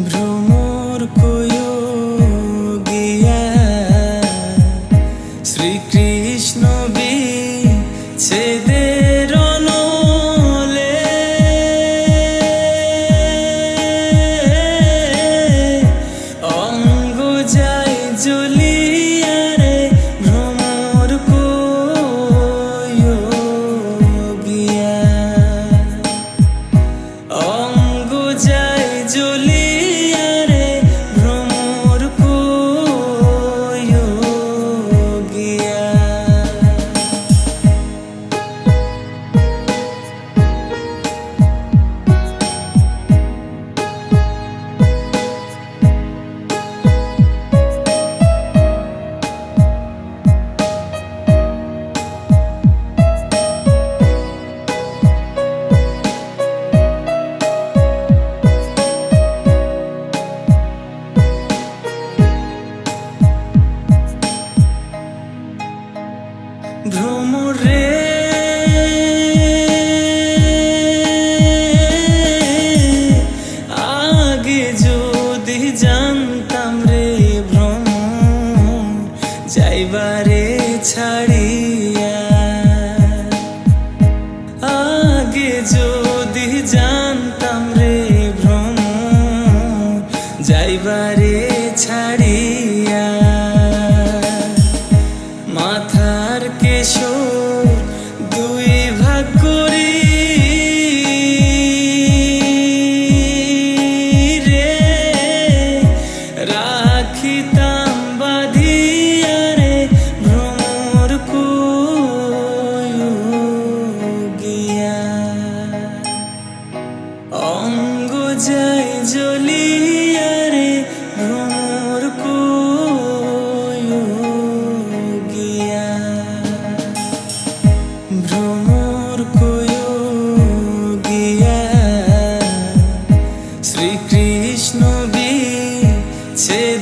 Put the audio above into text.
ভ্রমর কয়ো গিয়া শ্রীকৃষ্ণ বিচ্ছেদের অনলে অঙ্গ যায় জ্বলিয়া রে ভ্রমর কয়ো গিয়া অঙ্গ যায় জ্বলিয়া রে ভ্রমর কয়ো গিয়া ভ্রমরে আগে যদি জানতাম রে ভ্রমর যাইবারে ছাড়িয়া আগে যদি জানতাম রে ভ্রমর যাইবারে ছাড়িয়া মাথার কেশর দুই ভাগ করি রে রাখিতাম বাঁধিয়া রে ভ্রমর কয়ো গিয়া অঙ্গ যায় জ্বলিয়া রে ভ্রমর কয়ো গিয়া ভ্রমর কয়ো গিয়া শ্রীকৃষ্ণ বিচ্ছেদের